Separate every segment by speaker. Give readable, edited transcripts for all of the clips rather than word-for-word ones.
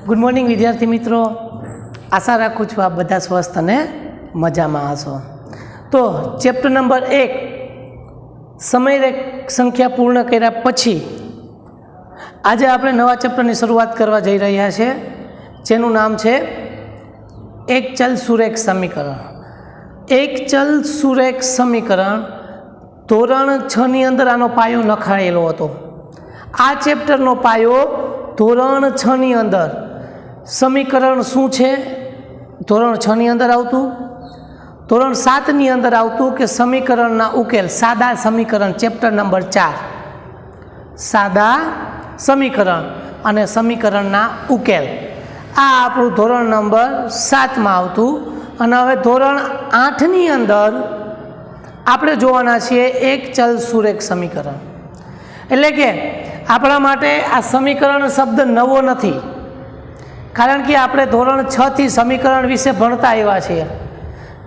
Speaker 1: Good morning विद्यार्थी मित्रों, आशा राखूँ छूँ आप बधा स्वस्थ ने मजा में हशो। तो चेप्टर नंबर 1 समय संख्या पूर्ण कर्या पछी आज आपणे नवा चेप्टरनी शरूआत करवा जई रह्या छे, जेनुं नाम छे एक चल सुरेख समीकरण। एक चल सुरेख समीकरण धोरण 6 नी अंदर आनो पायो लखायेलो हतो। आ चेप्टरनो पायो धोरण 6 नी अंदर समीकरण शुं छे, धोरण 6 नी अंदर आवतुं, धोरण 7 नी अंदर आवतुं के समीकरणना उकेल, सादा समीकरण। चेप्टर नंबर 4 सादा समीकरण अने समीकरणना उकेल। आ आपणुं धोरण नंबर 7 में आवतुं। अने हवे धोरण 8 नी अंदर आपणे जोवाना छीए एक चल सुरेख समीकरण। एटले के आपणा माटे आ समीकरण शब्द नवो नथी, कारण के आपणे धोरण 6 थी समीकरण विषे भणता आव्या छीए।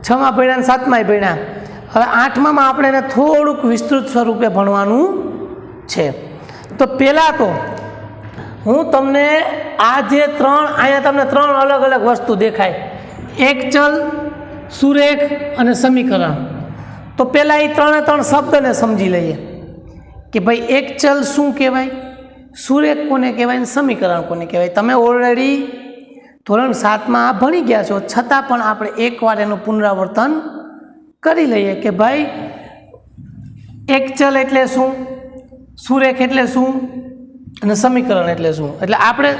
Speaker 1: 6 में भण्या 7 में भण्या, हवे 8 में आपणे एने थोड़ुंक विस्तृत स्वरूपे भणवानुं छे। तो पहेला तो हूँ तमने आ जे अहींया तमने 3 अलग अलग वस्तु देखाय, एक चल सुरेख अने समीकरण। तो पहेला ए 3 शब्द ने समझी लईए कि भाई एक चल शुं कहेवाय, सुरेख कोने कहेवाय, समीकरण कोने कहेवाय। तमे ऑलरेडी धोरण 7 में आ भणी गया छो, छतां पण आपणे एकवार एनुं पुनरावर्तन करी लईए कि भाई एक चल एटले शुं, सुरेख एटले शुं अने समीकरण एटले शुं। एटले आपणे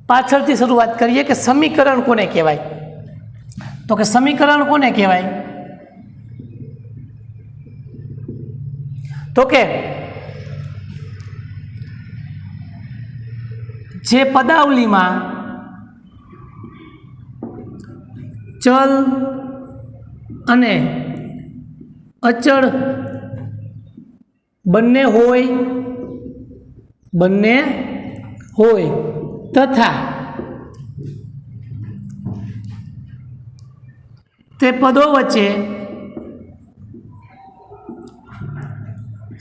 Speaker 1: पाछळथी शरूआत करीए कि समीकरण कोने कहेवाय। तो कि समीकरण कोने कहेवाय, तो के जे पदावली में चल अने अचल बंने होय तथा ते पदों वच्चे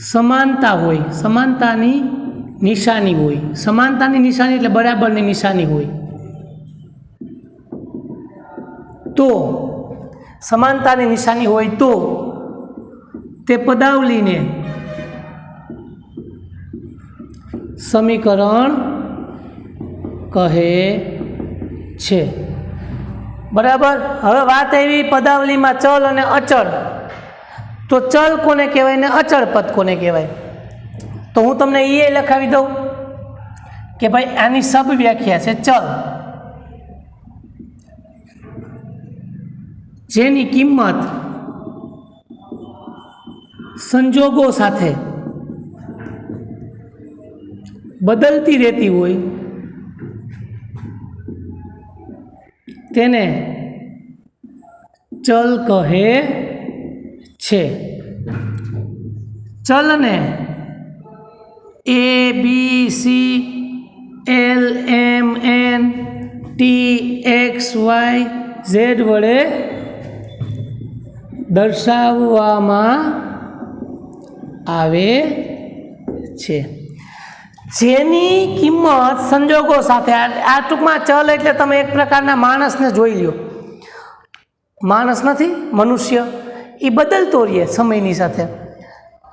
Speaker 1: समानता होय, समानतानी निशानी होय। समानतानी निशानी एटले बराबरनी निशानी होय। तो समानतानी निशानी होय तो ते पदावलीने समीकरण कहे छे। बराबर। हवे वात एवी पदावली में चल अने अचल, तो चल कोने कहेवाय ने अचल पद कोने कहेवाय। तो हूँ तमने ये लखावी दऊं कि भाई आनी सब व्याख्या है चल, जेनी किंमत संजोगों साथे बदलती रहती होय तेने चल कहे छे। चल ने A B C L M N T X Y Z वडे दर्शाववामां आवे छे, जेनी किंमत संजोगों साथे। आ टूंकमां चल एटले तमे एक प्रकारना माणसने जोई ल्यो। माणस नथी, मनुष्य, ए बदलतो रहे समयनी साथे।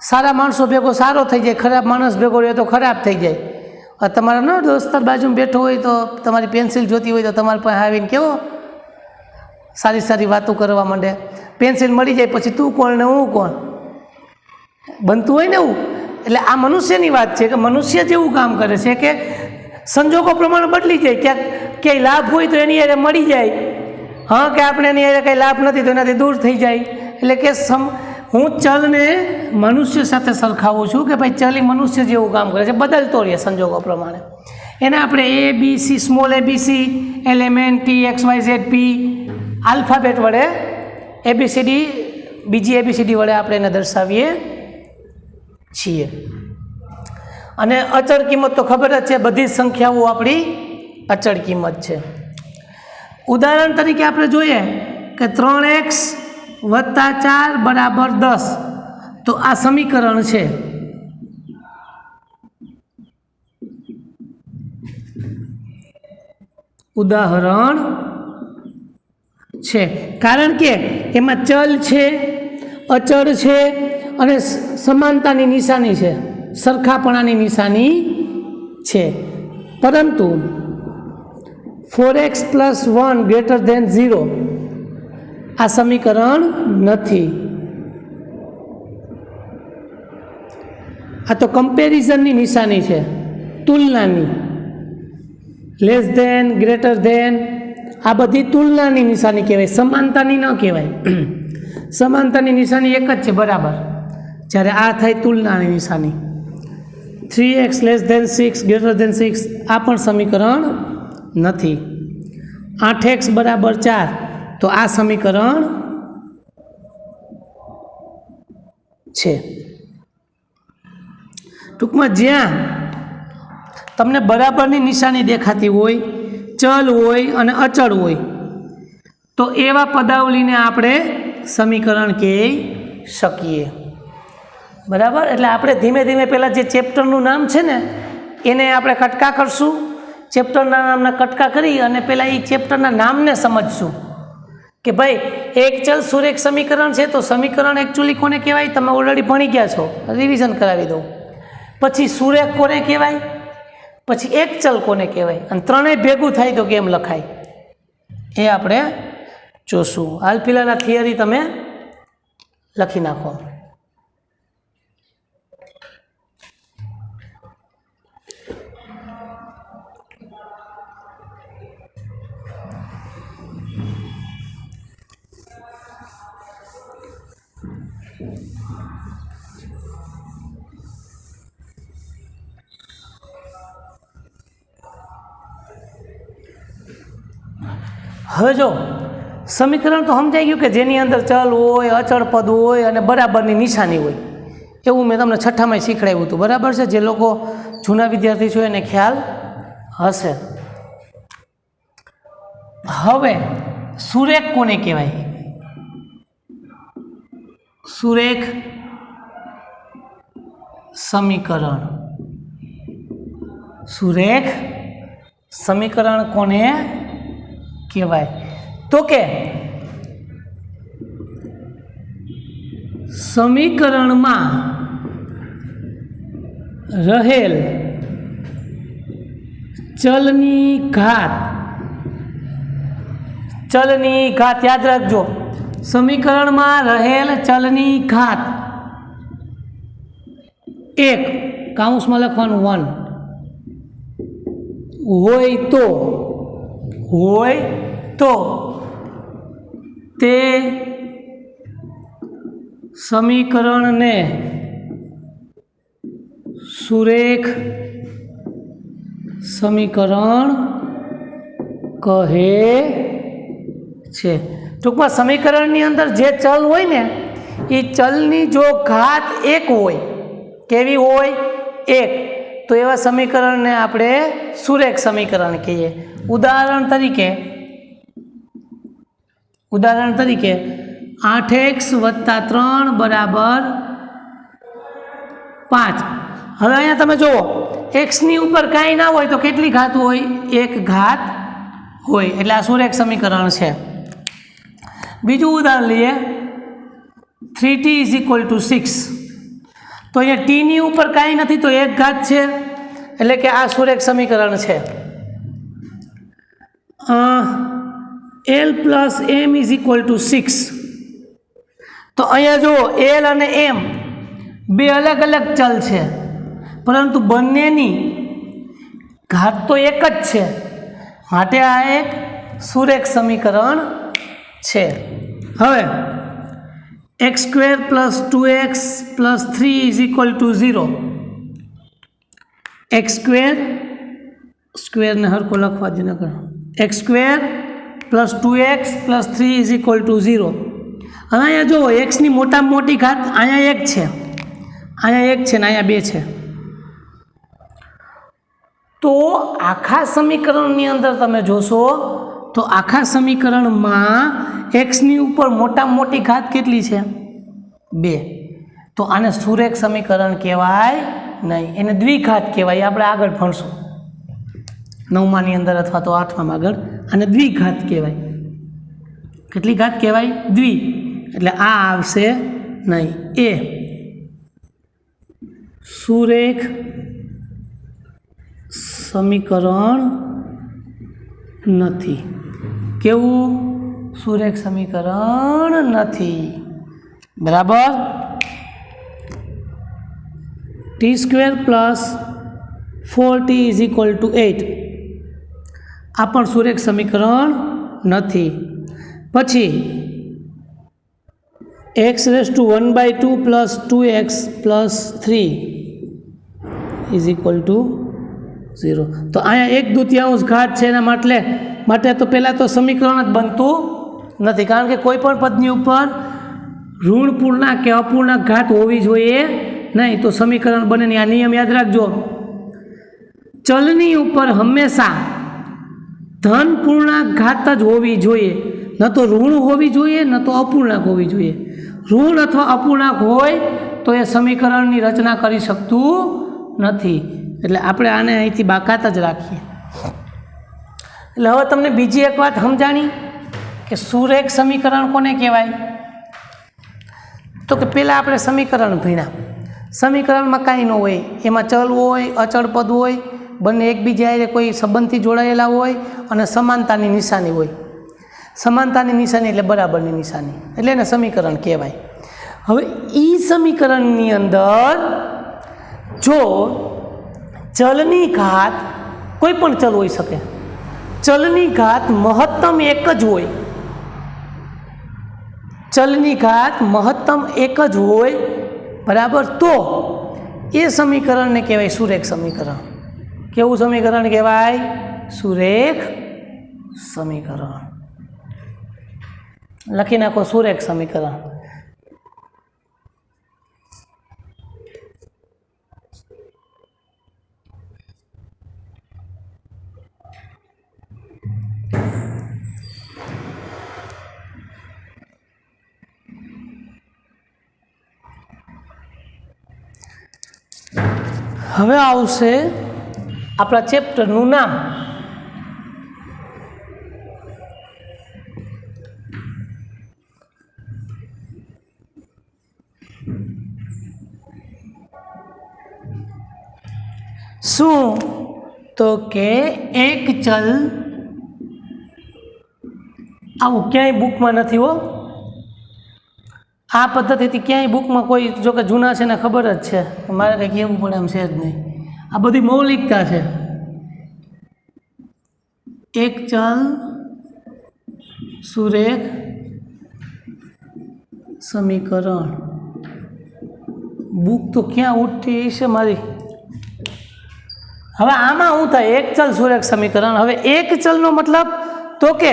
Speaker 1: सारा माणसों भेगो सारो थई जाय, खराब माणस भेगो रहे तो खराब थई जाय। तमारा न दोस्तर बाजू बैठो होय तो तमारी पेन्सिल जोती होय तो तमारे पासे आवीने केवो सारी सारी वातो करवा मांडे। पेन्सिल मळी जाय पछी तू कोण ने हूँ कोण बनतुं होय ने एवुं। एटले आ मनुष्यनी वात छे कि मनुष्य जेवुं काम करे छे कि संजोगों प्रमाणे बदली जाय। क्यांक लाभ होय तो एनी हारे मळी जाय, हाँ कि आपणे एनी हारे कंई लाभ नथी तो एनाथी दूर थई जाय। एटले के हूँ चल ने मनुष्य साथे सरखावुं छुं कि भाई चल मनुष्य जेवुं काम करे छे, बदलतो रहे संजोगों प्रमाणे। एने आपणे A B C, small A B C, L M N T X Y Z P alphabet वडे एबीसीडी, बीजी एबीसीडी वडे आपणे एने दर्शावीए छीए। अने अचल किंमत तो खबर ज छे, बधी संख्याओ आपणी अचल किंमत छे। उदाहरण तरीके आपणे जोईए कि 3x वत्ता 4 बराबर 10, तो आ समीकरण छे। ઉદાહરણ છે, કારણ કે એમાં ચલ છે, અચળ છે અને સમાનતાની નિશાની છે, સરખાપણાની નિશાની છે. પરંતુ 4x + 1 > 0 આ સમીકરણ નથી. આ તો કમ્પેરિઝનની નિશાની છે, તુલનાની. લેસ ધેન, ગ્રેટર ધેન, આ બધી તુલનાની નિશાની કહેવાય, સમાનતાની ન કહેવાય. સમાનતાની નિશાની એક જ છે, બરાબર. જ્યારે આ થાય તુલનાની નિશાની. 3x < 6 > 6 આ પણ સમીકરણ નથી. 8x = 4 તો આ સમીકરણ છે. ટૂંકમાં જ્યાં તમને બરાબરની નિશાની દેખાતી હોય, ચલ હોય અને અચળ હોય, તો એવા પદાવલીને આપણે સમીકરણ કહી શકીએ. બરાબર. એટલે આપણે ધીમે ધીમે પહેલાં જે ચેપ્ટરનું નામ છે ને એને આપણે કટકા કરશું. ચેપ્ટરના નામના કટકા કરી અને પહેલાં એ ચેપ્ટરના નામને સમજશું કે ભાઈ એક ચલ સુરેખ સમીકરણ છે, તો સમીકરણ એકચ્યુઅલી કોને કહેવાય તમે ઓલરેડી ભણી ગયા છો, રિવિઝન કરાવી દઉં. પછી સુરેખ કોને કહેવાય, પછી એક ચલ કોને કહેવાય, અને ત્રણેય ભેગું થાય તો કેમ લખાય એ આપણે જોશું. હાલ પેલાના થિયરી તમે લખી નાખો. હવે જો સમીકરણ તો સમજાઈ ગયું કે જેની અંદર ચલ હોય, અચળ પદ હોય અને બરાબરની નિશાની હોય. એવું મેં તમને છઠ્ઠામાં શીખવાડ્યું હતું, બરાબર છે. જે લોકો જૂના વિદ્યાર્થી છે એને ખ્યાલ હશે. હવે સુરેખ કોને કહેવાય? સુરેખ સમીકરણ. સુરેખ સમીકરણ કોને કહેવાય? તો કે સમીકરણમાં રહેલ ચલની ઘાત યાદ રાખજો. સમીકરણમાં રહેલ ચલની ઘાત 1 કૌંસમાં લખવાનું 1 હોય તો તે સમીકરણને સુરેખ સમીકરણ કહે છે. ટૂંકમાં સમીકરણની અંદર જે ચલ હોય ને એ ચલની જો ઘાત 1 હોય, કેવી હોય? 1, તો એવા સમીકરણને આપણે સુરેખ સમીકરણ કહીએ. ઉદાહરણ તરીકે 8x + 3 = 5. હવે અહીંયા તમે જુઓ, એક્સની ઉપર કાંઈ ના હોય તો કેટલી ઘાત હોય? 1 ઘાત હોય. એટલે આ સુરેખ સમીકરણ છે. બીજું ઉદાહરણ લઈએ, 3t = 6. તો અહીંયા ટીની ઉપર કાંઈ નથી તો 1 ઘાત છે, એટલે કે આ સુરેખ સમીકરણ છે. l + m = 6. તો અહીંયા જુઓ, l અને m બે અલગ અલગ ચલ છે, પરંતુ બંનેની ઘાત તો એક જ છે, માટે આ એક સુરેખ સમીકરણ છે. હવે x² + 2x + 3 = 0. x² સ્ક્વેરને હરખો લખવા જ ન કરો. x² + 2x + 3 = 0. હવે અહીંયા જુઓ, એક્સની મોટામાં મોટી ઘાત અહીંયા 1 છે, અહીંયા 1 છે ને અહીંયા 2 છે. તો આખા સમીકરણની અંદર તમે જોશો તો આખા સમીકરણમાં એક્સની ઉપર મોટામાં મોટી ઘાત કેટલી છે? 2. તો આને સુરેખ સમીકરણ કહેવાય નહીં, એને દ્વિઘાત કહેવાય. આપણે આગળ ભણશું. 9માની અંદર અથવા તો 8માં આગળ આને દ્વિઘાત કહેવાય. કેટલી ઘાત કહેવાય? દ્વિ. એટલે આ આવશે નહીં. એ સુરેખ સમીકરણ નથી. કેવું? સુરેખ સમીકરણ નથી. બરાબર. t² + 4t = 8 આ પણ સુરેખ સમીકરણ નથી. પછી x⁻² + 2x + 3 = 0. તો અહીંયા 1/2 ઘાત છે, એના માટે તો પહેલાં તો સમીકરણ જ બનતું નથી, કારણ કે કોઈ પણ પદની ઉપર ઋણ પૂર્ણાંક કે અપૂર્ણાંક ઘાત હોવી જોઈએ નહીં, તો સમીકરણ બને નહીં. આ નિયમ યાદ રાખજો. ચલની ઉપર હંમેશા ધન પૂર્ણાંક ઘાત જ હોવી જોઈએ, ન તો ઋણ હોવી જોઈએ, ન તો અપૂર્ણાંક હોવી જોઈએ. ઋણ અથવા અપૂર્ણાંક હોય તો એ સમીકરણની રચના કરી શકતું નથી. એટલે આપણે આને અહીંથી બાકાત જ રાખીએ. એટલે હવે તમને બીજી એક વાત સમજાણી કે સુરેખ સમીકરણ કોને કહેવાય? તો કે પહેલાં આપણે સમીકરણ ભણ્યા. સમીકરણમાં કાંઈ ન હોય, એમાં ચલ હોય, અચળ પદ હોય, બંને એકબીજા હારે કોઈ સંબંધથી જોડાયેલા હોય અને સમાનતાની નિશાની હોય. સમાનતાની નિશાની એટલે બરાબરની નિશાની, એટલે એને સમીકરણ કહેવાય. હવે એ સમીકરણની અંદર જો ચલની ઘાત, કોઈ પણ ચલ હોઈ શકે, ચલની ઘાત મહત્તમ એક જ હોય, ચલની ઘાત મહત્તમ એક જ હોય, બરાબર, તો એ સમીકરણને કહેવાય સુરેખ સમીકરણ. કેવું સમીકરણ કહેવાય? સુરેખ સમીકરણ. લખી નાખો સુરેખ સમીકરણ. હવે આવશે આપણા ચેપ્ટરનું નામ. શું? તો કે એક ચલ. આવું ક્યાંય બુકમાં નથી હો. આ પદ્ધતિથી ક્યાંય બુકમાં કોઈ, જો કે જૂના છે ને ખબર જ છે, મારે કંઈ કહેવું પડે એમ છે જ નહીં. આ બધી મૌલિકતા છે. એક ચલ સુરેખ સમીકરણ. બુક તો ક્યાં ઉઠતી છે મારી. હવે આમાં શું થાય? એક ચલ સુરેખ સમીકરણ. હવે એક ચલનો મતલબ તો કે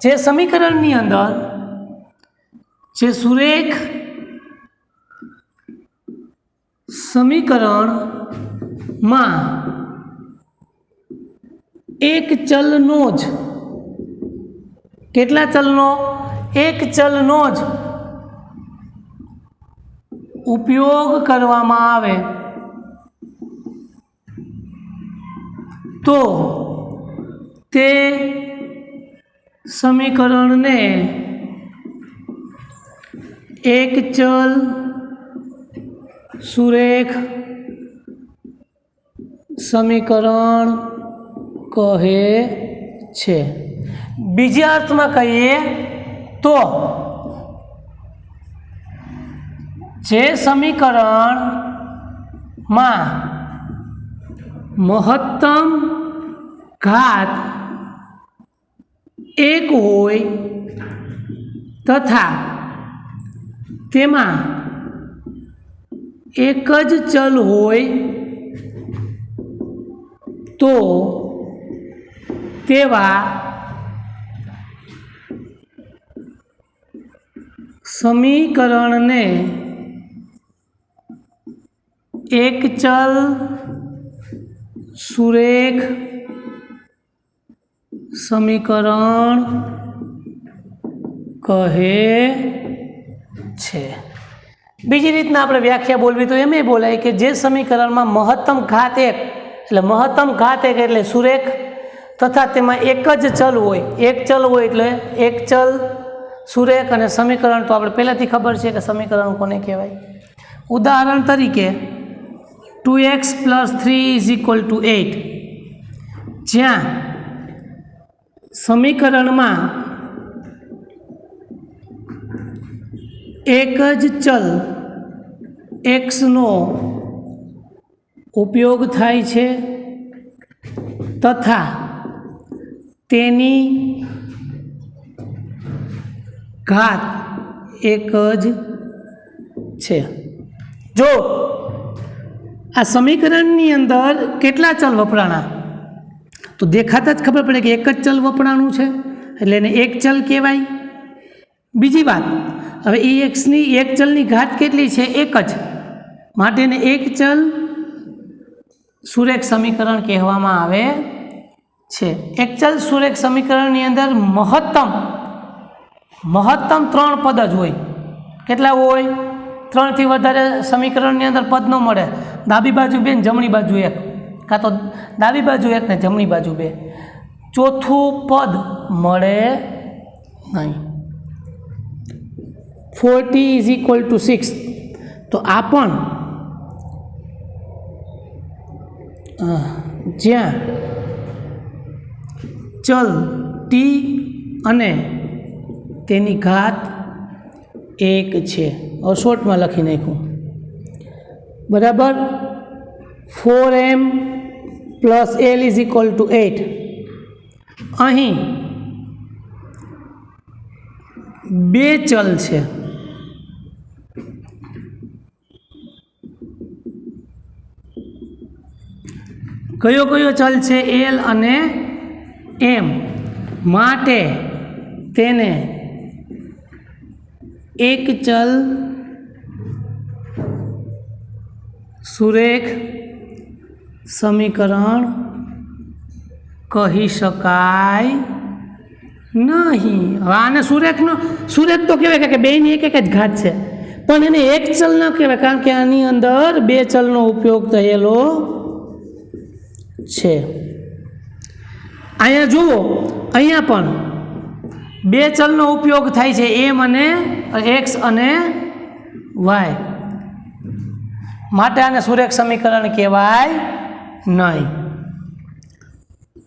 Speaker 1: જે સમીકરણની અંદર જે સુરેખ સમીકરણમાં એક ચલનો જ, કેટલા ચલનો? એક ચલનો જ ઉપયોગ કરવામાં આવે તો તે સમીકરણને એક ચલ સુરેખ સમીકરણ કહે છે. બીજા અર્થમાં કહીએ તો જે સમીકરણમાં મહત્તમ ઘાત એક હોય તથા તેમાં એક જ ચલ હોય તો તેવા સમીકરણને એક ચલ સુરેખ સમીકરણ કહે છે. બીજી રીતના આપણે વ્યાખ્યા બોલવી તો એમ બોલાય કે જે સમીકરણમાં મહત્તમ ઘાત એક એટલે મહત્તમ ઘાત એક એટલે સુરેખ તથા તેમાં એક જ ચલ હોય, એક ચલ હોય એટલે એક ચલ સુરેખ. અને સમીકરણ તો આપણે પહેલાંથી ખબર છે કે સમીકરણ કોને કહેવાય. ઉદાહરણ તરીકે 2x + 3 = 8, જ્યાં સમીકરણમાં એક જ ચલ xનો ઉપયોગ થાય છે તથા તેની ઘાત એક જ છે. જો આ સમીકરણની અંદર કેટલા ચલ વપરાણા, તો દેખાતા જ ખબર પડે કે એક જ ચલ વપરાણું છે એટલે એને એક ચલ કહેવાય. બીજી વાત, હવે એ એક્સની એક ચલની ઘાત કેટલી છે? એક જ, માટે એને એક ચલ સુરેખ સમીકરણ કહેવામાં આવે છે. એક ચલ સુરેખ સમીકરણની અંદર મહત્તમ 3 પદ જ હોય. કેટલા હોય? 3થી વધારે સમીકરણની અંદર પદ ન મળે. ડાબી બાજુ 2 ને જમણી બાજુ 1, કાં તો ડાબી બાજુ 1 ને જમણી બાજુ 2. ચોથું પદ મળે નહીં. 40 = 6, તો આ પણ જ્યાં ચલ ટી અને તેની ઘાત 1 છે. હવે શોર્ટમાં લખી નાખ્યું, બરાબર. 4m + l = 8. અહીં 2 ચલ છે. કયો ચલ છે? એલ અને એમ. માટે તેને એક ચલ સુરેખ સમીકરણ કહી શકાય નહીં. હવે આને સુરેખ તો કહેવાય કે બેની એક જ ઘાત છે, પણ એને એક ચલ ન કહેવાય, કારણ કે આની અંદર 2 ચલનો ઉપયોગ થયેલો છે. અહીંયા જુઓ, અહીંયા પણ 2 ચલનો ઉપયોગ થાય છે, એમ અને એક્સ અને વાય, માટે આને સુરેખ સમીકરણ કહેવાય નહીં.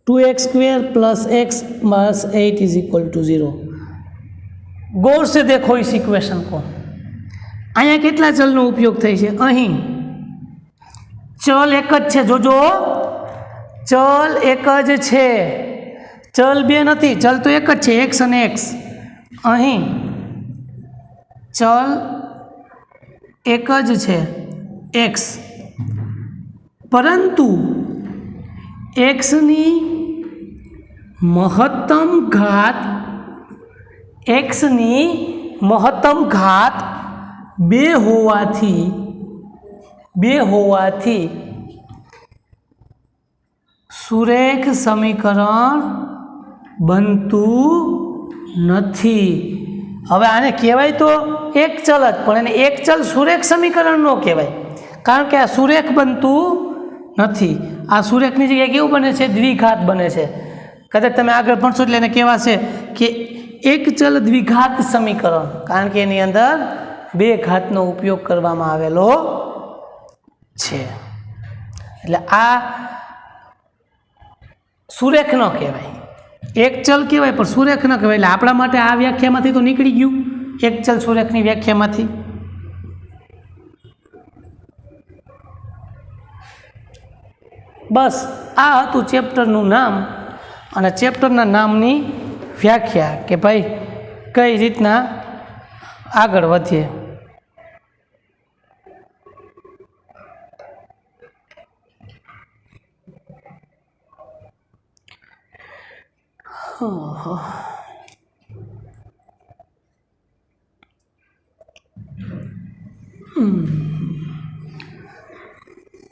Speaker 1: 2x² + x + 8 = 0. गौर से देखो इस इक्वेशन को. અહીંયા કેટલા ચલનો ઉપયોગ થાય છે? અહીં ચલ એક જ છે. જોજો, ચલ એક જ છે, ચલ 2 નથી. ચલ તો એક જ છે, એક્સ અને એક્સ. અહીં ચલ એક જ છે, એક્સ, પરંતુ એક્સની મહત્તમ ઘાત 2 હોવાથી સુરેખ સમીકરણ બનતું નથી. હવે આને કહેવાય તો એક ચલ જ, પણ એને એક ચલ સુરેખ સમીકરણ ન કહેવાય, કારણ કે આ સુરેખ બનતું નથી. આ સુરેખની જગ્યાએ કેવું બને છે? દ્વિઘાત બને છે. કદાચ તમે આગળ ભણશો એટલે એને કહેવાશે કે એક ચલ દ્વિઘાત સમીકરણ, કારણ કે એની અંદર 2 ઘાતનો ઉપયોગ કરવામાં આવેલો છે. એટલે આ સુરેખ ન કહેવાય, એક ચલ કહેવાય પણ સુરેખ ન કહેવાય. એટલે આપણા માટે આ વ્યાખ્યામાંથી તો નીકળી ગયું, એક ચલ સુરેખની વ્યાખ્યામાંથી. બસ આ હતું ચેપ્ટરનું નામ અને ચેપ્ટરના નામની વ્યાખ્યા, કે ભાઈ કઈ રીતના આગળ વધીએ.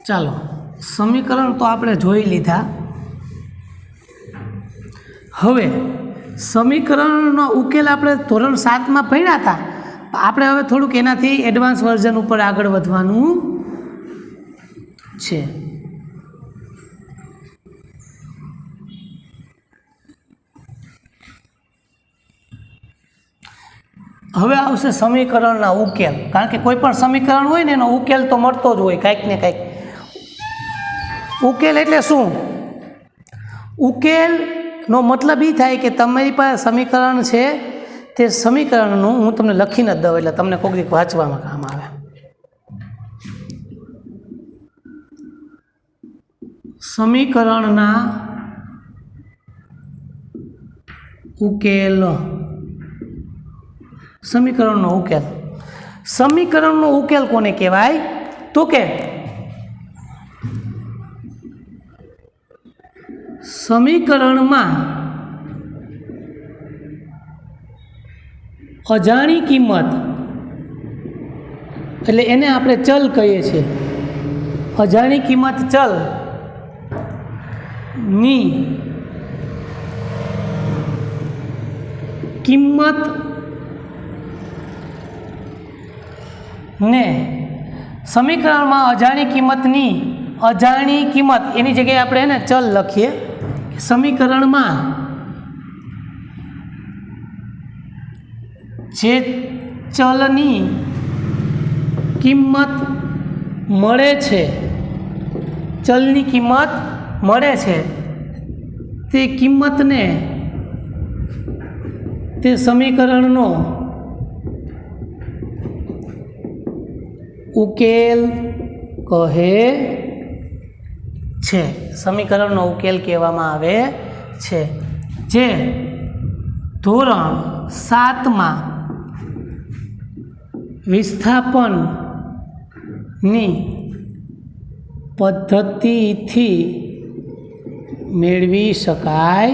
Speaker 1: ચાલો, સમીકરણ તો આપણે જોઈ લીધા. હવે સમીકરણનો ઉકેલ આપણે ધોરણ 7માં ભણ્યા હતા. આપણે હવે થોડુંક એનાથી એડવાન્સ વર્ઝન ઉપર આગળ વધવાનું છે. હવે આવશે સમીકરણના ઉકેલ, કારણ કે કોઈ પણ સમીકરણ હોય ને એનો ઉકેલ તો મળતો જ હોય કાંઈક ને કાંઈક. ઉકેલ એટલે શું? ઉકેલનો મતલબ એ થાય કે તમારી પાસે સમીકરણ છે, તે સમીકરણનું હું તમને લખીને જ દઉં એટલે તમને કોઈક દીક વાંચવામાં કામ આવે. સમીકરણના ઉકેલ. સમીકરણનો ઉકેલ. સમીકરણનો ઉકેલ કોને કહેવાય? તો કે સમીકરણમાં અજાણી કિંમત, એટલે એને આપણે ચલ કહીએ છીએ. અજાણી કિંમત ચલ ની કિંમત ને સમીકરણમાં અજાણી કિંમત એની જગ્યાએ આપણે એને ચલ લખીએ. સમીકરણમાં જે ચલની કિંમત મળે છે, ચલની કિંમત મળે છે, તે કિંમતને તે સમીકરણનો ઉકેલ કહે છે. સમીકરણનો ઉકેલ કહેવામાં આવે છે. જે ધોરણ 7માં વિસ્થાપનની પદ્ધતિથી મેળવી શકાય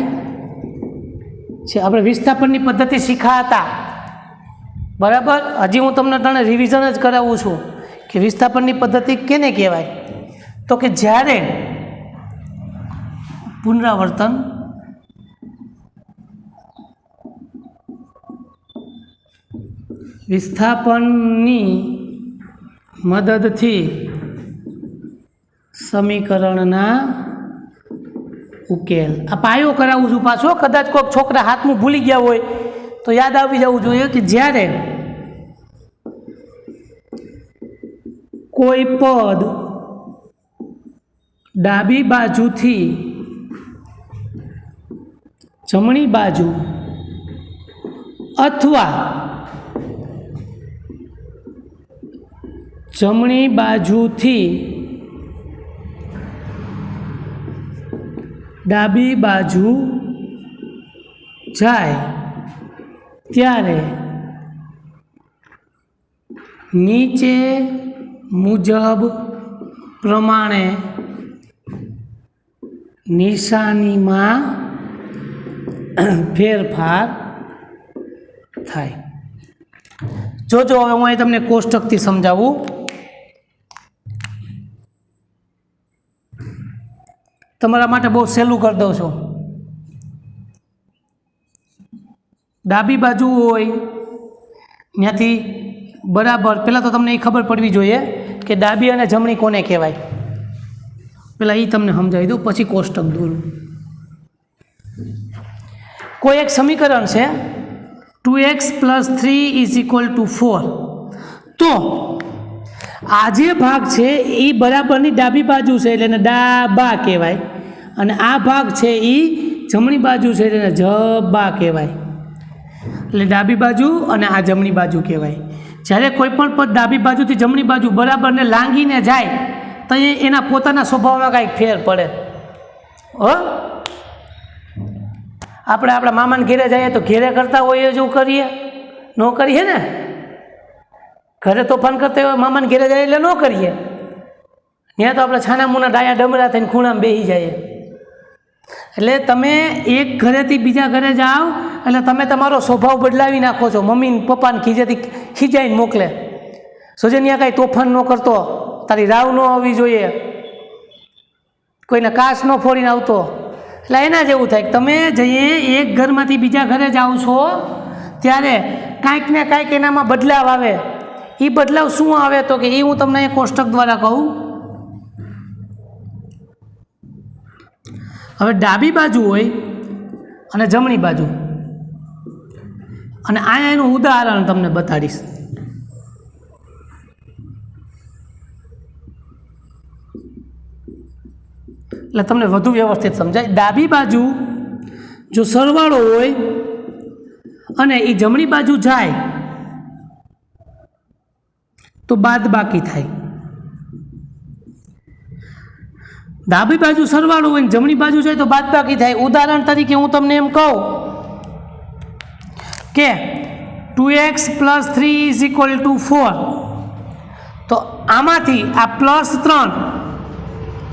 Speaker 1: છે. આપણે વિસ્થાપનની પદ્ધતિ શીખ્યા હતા, બરાબર? હજી હું તમને રિવિઝન જ કરાવું છું કે વિસ્થાપનની પદ્ધતિ કેને કહેવાય? તો કે જ્યારે પુનરાવર્તન વિસ્થાપનની મદદથી સમીકરણના ઉકેલ. આ પાયો કરાવું છું પાછો, કદાચ કોઈક છોકરા હાથમાં ભૂલી ગયા હોય તો યાદ આવી જવું જોઈએ કે જ્યારે કોઈ પદ ડાબી બાજુથી જમણી બાજુ અથવા જમણી બાજુથી ડાબી બાજુ જાય ત્યારે નીચે મુજબ પ્રમાણે નિશાનીમાં ફેરફાર થાય. જોજો હવે હું અહીં તમને કોષ્ટકથી સમજાવું. તમારા માટે બહુ સહેલું કરી દઉં છું. ડાબી બાજુ હોય ત્યાંથી બરાબર પહેલાં તો તમને એ ખબર પડવી જોઈએ કે ડાબી અને જમણી કોને કહેવાય. પહેલાં એ તમને સમજાવી દઉં, પછી કોષ્ટક દોરું. કોઈ એક સમીકરણ છે 2x + 3 = 4. તો આ જે ભાગ છે એ બરાબરની ડાબી બાજુ છે એટલે એને ડાબા કહેવાય, અને આ ભાગ છે એ જમણી બાજુ છે એટલે એને જબા કહેવાય. એટલે ડાબી બાજુ અને આ જમણી બાજુ કહેવાય. જ્યારે કોઈ પણ પદ ડાબી બાજુથી જમણી બાજુ બરાબરને લાંગીને જાય તો એના પોતાના સ્વભાવમાં કાંઈક ફેર પડે. હો, આપણે આપણા મામાને ઘેરે જઈએ તો ઘેરે કરતા હોઈએ જો કરીએ, ન કરીએ ને? ઘરે તોફાન કરતા હોય મામાને ઘેરે જાય એટલે ન કરીએ. ત્યાં તો આપણે છાના મુના ડાયા ડમરા થઈને ખૂણામાં બેસી જઈએ. એટલે તમે એક ઘરેથી બીજા ઘરે જાઓ એટલે તમે તમારો સ્વભાવ બદલાવી નાખો છો. મમ્મી પપ્પાને ખીજાઈને મોકલે, સોજનિયા કાંઈ તોફાન ન કરતો, તારી રાવ ન આવવી જોઈએ, કોઈને કાચ ન ફોડીને આવતો. એટલે એના જેવું થાય કે તમે જઈએ એક ઘરમાંથી બીજા ઘરે જાઓ છો ત્યારે કાંઈક ને કાંઈક એનામાં બદલાવ આવે. એ બદલાવ શું આવે તો કે એ હું તમને એ કોષ્ટક દ્વારા કહું. હવે ડાબી બાજુ હોય અને જમણી બાજુ, અને અહીંયા એનું ઉદાહરણ તમને બતાડીશ. એટલે તમને વધુ વ્યવસ્થિત સમજાય. ડાબી બાજુ જો સરવાળો હોય અને એ જમણી બાજુ જાય તો બાદબાકી થાય. ડાબી બાજુ સરવાળો હોય ને જમણી બાજુ જાય તો બાદબાકી થાય. ઉદાહરણ તરીકે હું તમને એમ કહું કે 2x + 3 = 4, તો આમાંથી આ +3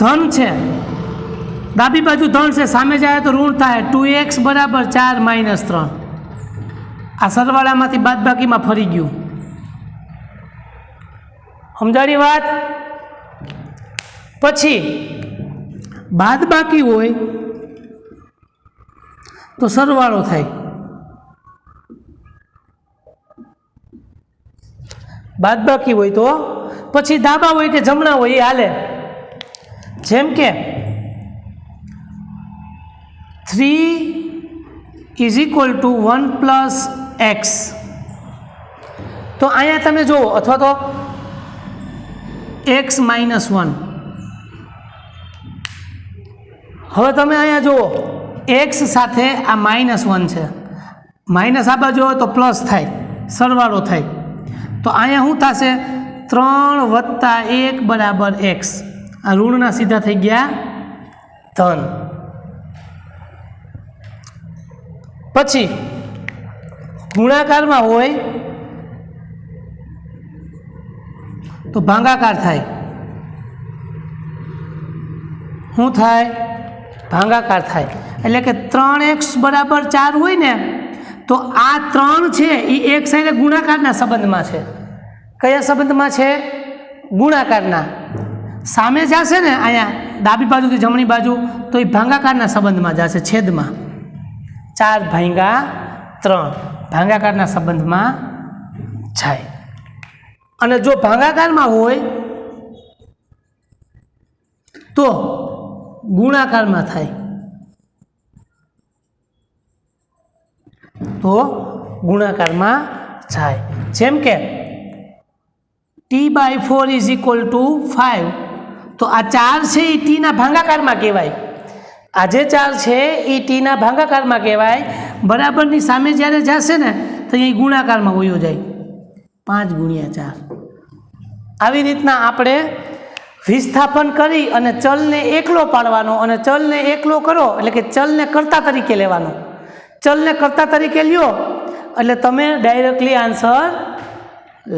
Speaker 1: ધન છે, ડાબી બાજુ ધન છે, સામે જાય તો ઋણ થાય. 2x = 4 - 3. આ સરવાળામાંથી બાદબાકીમાં ફરી ગયું. સમજાણી વાત? પછી બાદબાકી હોય તો સરવાળો થાય. બાદબાકી હોય તો પછી ડાબા હોય કે જમણા હોય એ હાલે. જેમ કે 3 = 1 + x, તો અહીંયા તમે જુઓ, અથવા તો x - 1. હવે તમે અહીંયા જુઓ, x સાથે આ -1 છે, માઇનસ આ બાજુ હોય તો પ્લસ થાય, સરવાળો થાય. તો અહીંયા શું થશે? 3 + 1 = x. આ ઋણના સીધા થઈ ગયા ધન. પછી ગુણાકારમાં હોય તો ભાગાકાર થાય. શું થાય? ભાગાકાર થાય. એટલે કે 3x = 4 હોય ને, તો આ 3 છે એ એક સાથે ગુણાકારના સંબંધમાં છે. કયા સંબંધમાં છે? ગુણાકારના. સામે જશે ને અહીંયા ડાબી બાજુથી જમણી બાજુ, તો એ ભાગાકારના સંબંધમાં જશે, છેદમાં. 4/3 ભાગાકારના સંબંધમાં જાય. અને જો ભાગાકારમાં હોય તો ગુણાકારમાં થાય. તો ગુણાકારમાં જાય. જેમ કે t/4 = 5, તો આ 4 છે એ ટીના ભાગાકારમાં કહેવાય. આ જે 4 છે એ ટીના ભાગાકારમાં કહેવાય. બરાબરની સામે જ્યારે જશે ને તો એ ગુણાકારમાં વયો જાય, 5 × 4. આવી રીતના આપણે વિસ્થાપન કરી અને ચલને એકલો પાડવાનો, અને ચલને એકલો કરો એટલે કે ચલને કર્તા તરીકે લેવાનો. ચલને કર્તા તરીકે લ્યો એટલે તમે ડાયરેક્ટલી આન્સર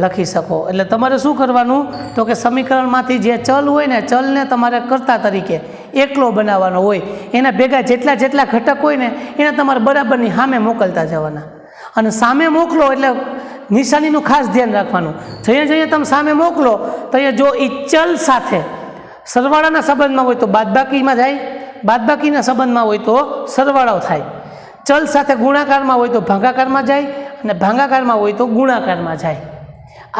Speaker 1: લખી શકો. એટલે તમારે શું કરવાનું? તો કે સમીકરણમાંથી જે ચલ હોય ને, ચલને તમારે કર્તા તરીકે એકલો બનાવવાનો હોય. એના ભેગા જેટલા ઘટક હોય ને એને તમારે બરાબરની સામે મોકલતા જવાના. અને સામે મોકલો એટલે નિશાનીનું ખાસ ધ્યાન રાખવાનું. જઈએ તમે સામે મોકલો તો અહીંયા જો એ ચલ સાથે સરવાળાના સંબંધમાં હોય તો બાદબાકીમાં જાય, બાદબાકીના સંબંધમાં હોય તો સરવાળો થાય. ચલ સાથે ગુણાકારમાં હોય તો ભાગાકારમાં જાય, અને ભાગાકારમાં હોય તો ગુણાકારમાં જાય.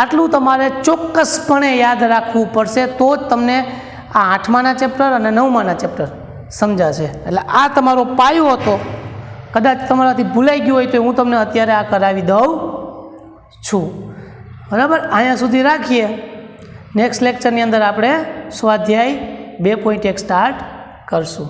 Speaker 1: આટલું તમારે ચોક્કસપણે યાદ રાખવું પડશે, તો જ તમને આ 8માના ચેપ્ટર અને 9માના ચેપ્ટર સમજાશે. એટલે આ તમારો પાયો હતો. કદાચ તમારાથી ભૂલાઈ ગયું હોય તો હું તમને અત્યારે આ કરાવી દઉં છું. બરાબર? અહીંયા સુધી રાખીએ. નેક્સ્ટ લેક્ચરની અંદર આપણે સ્વાધ્યાય 2.1 સ્ટાર્ટ કરશું.